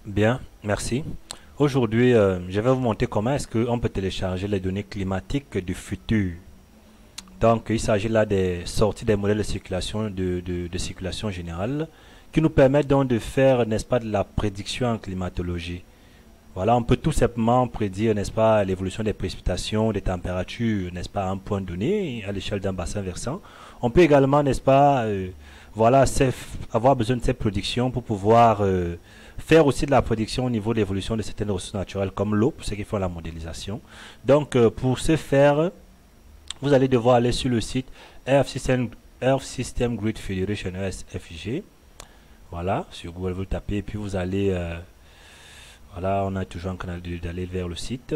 Bien, merci. Aujourd'hui, je vais vous montrer comment est-ce qu'on peut télécharger les données climatiques du futur. Donc, il s'agit là des sorties des modèles de circulation, de circulation générale, qui nous permettent donc de faire, n'est-ce pas, de la prédiction en climatologie. Voilà, on peut tout simplement prédire, n'est-ce pas, l'évolution des précipitations, des températures, n'est-ce pas, à un point donné, à l'échelle d'un bassin versant. On peut également, n'est-ce pas, voilà, avoir besoin de ces prédictions pour pouvoir faire aussi de la prédiction au niveau de l'évolution de certaines ressources naturelles comme l'eau, pour ceux qui font la modélisation. Donc, pour ce faire, vous allez devoir aller sur le site Earth System Grid Federation ESFG. Voilà, sur Google, vous tapez, et puis vous allez voilà, on a toujours un canal d'aller vers le site.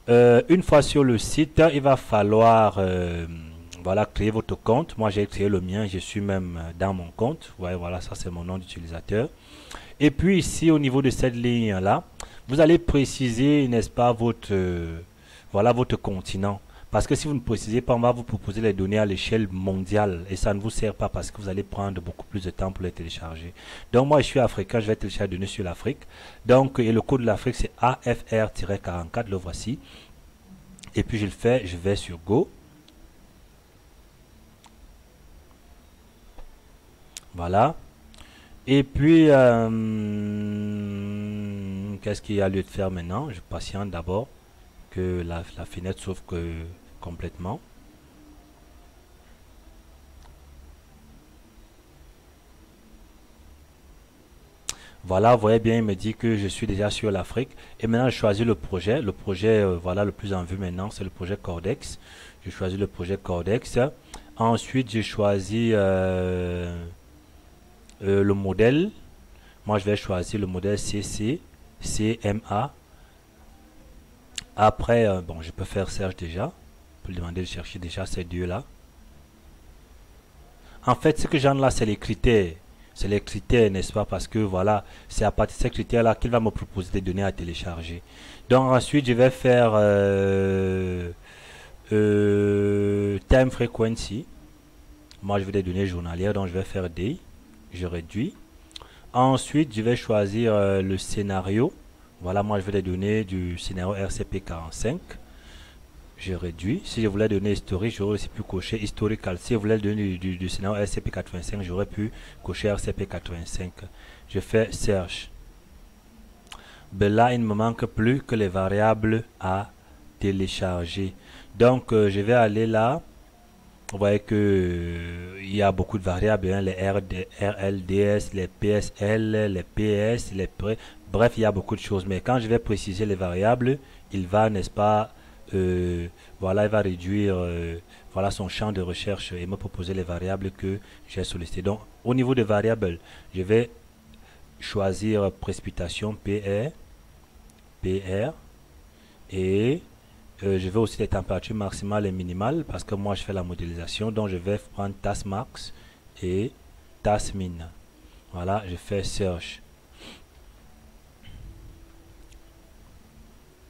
Une fois sur le site, il va falloir voilà, créer votre compte. Moi, j'ai créé le mien, je suis même dans mon compte. Ouais, voilà, ça c'est mon nom d'utilisateur. Et puis ici, au niveau de cette ligne-là, vous allez préciser, n'est-ce pas, voilà, votre continent. Parce que si vous ne précisez pas, on va vous proposer les données à l'échelle mondiale et ça ne vous sert pas parce que vous allez prendre beaucoup plus de temps pour les télécharger. Donc moi, je suis africain, je vais télécharger les données sur l'Afrique. Donc, et le code de l'Afrique, c'est AFR-44, le voici. Et puis je le fais, je vais sur Go. Voilà. Et puis, qu'est-ce qu'il y a lieu de faire maintenant? Je patiente d'abord que la fenêtre s'ouvre complètement. Voilà, vous voyez bien, il me dit que je suis déjà sur l'Afrique. Et maintenant, je choisis le projet. Le projet, voilà, le plus en vue maintenant, c'est le projet Cordex. Je choisis le projet Cordex. Ensuite, je choisis le modèle. Moi, je vais choisir le modèle CC, CMA. Après, bon, je peux faire Search déjà. Je peux lui demander de chercher déjà ces deux-là. En fait, ce que j'en ai là, c'est les critères. C'est les critères, n'est-ce pas? Parce que voilà, c'est à partir de ces critères-là qu'il va me proposer des données à télécharger. Donc ensuite, je vais faire time frequency. Moi, je veux des données journalières, donc je vais faire day. Je réduis. Ensuite, je vais choisir le scénario. Voilà, moi, je veux des données du scénario RCP 45. Je réduis. Si je voulais donner historique, j'aurais aussi pu cocher historical. Si je voulais donner du scénario RCP 85, j'aurais pu cocher RCP 85. Je fais search. Ben là, il ne me manque plus que les variables à télécharger. Donc, je vais aller là. Vous voyez que il y a beaucoup de variables, hein, les RLDS, les PSL, les PS, bref, il y a beaucoup de choses. Mais quand je vais préciser les variables, il va, n'est-ce pas, voilà, il va réduire voilà, son champ de recherche et me proposer les variables que j'ai sollicitées. Donc, au niveau des variables, je vais choisir précipitation PR et je vais aussi les températures maximales et minimales parce que moi je fais la modélisation. Donc, je vais prendre task max et task min. Voilà, je fais search.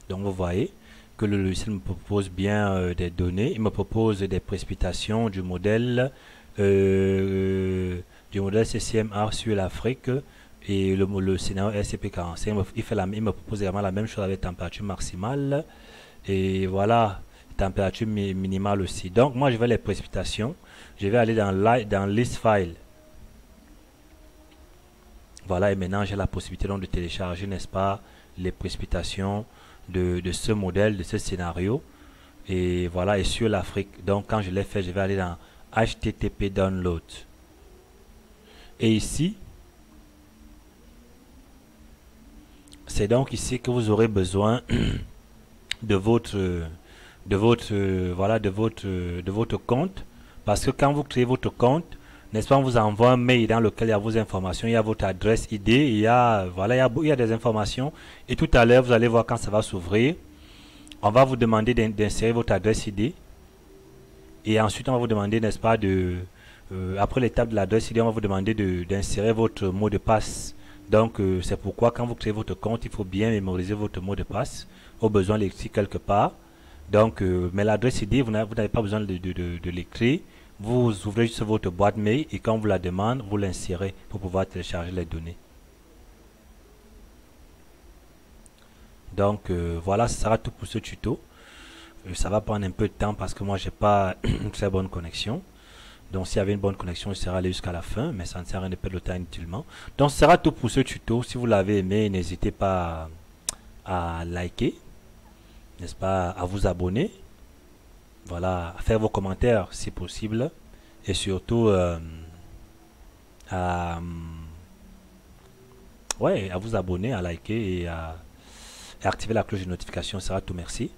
Donc, vous voyez que le logiciel me propose bien des données. Il me propose des précipitations du modèle CCMR sur l'Afrique et le scénario SCP 45. Il me propose également la même chose avec température maximale et voilà, température minimale aussi. Donc moi je vais les précipitations. Je vais aller dans list file. Voilà, et maintenant j'ai la possibilité donc de télécharger, n'est-ce pas, les précipitations de ce modèle, de ce scénario. Et voilà, et sur l'Afrique. Donc quand je l'ai fait, je vais aller dans HTTP Download. Et ici, c'est donc ici que vous aurez besoin de votre compte. Parce que quand vous créez votre compte, n'est-ce pas, on vous envoie un mail dans lequel il y a vos informations, il y a votre adresse ID, il y a, voilà, il y a des informations. Et tout à l'heure, vous allez voir quand ça va s'ouvrir, on va vous demander d'insérer votre adresse ID. Et ensuite, on va vous demander, n'est-ce pas, après l'étape de l'adresse ID, on va vous demander d'insérer votre mot de passe. Donc, c'est pourquoi quand vous créez votre compte, il faut bien mémoriser votre mot de passe. Au besoin, l'écrire quelque part. Donc, mais l'adresse ID, vous n'avez pas besoin de l'écrire. Vous ouvrez juste votre boîte mail et quand on vous la demande, vous l'insérez pour pouvoir télécharger les données. Donc voilà, ce sera tout pour ce tuto. Ça va prendre un peu de temps parce que moi j'ai pas une très bonne connexion. Donc s'il y avait une bonne connexion, je serais allé jusqu'à la fin, mais ça ne sert à rien de perdre le temps inutilement. Donc ce sera tout pour ce tuto. Si vous l'avez aimé, n'hésitez pas à liker, n'est-ce pas, à vous abonner, voilà, à faire vos commentaires si possible, et surtout à, ouais, à vous abonner, à liker et à activer la cloche de notification. Ça sera tout, merci.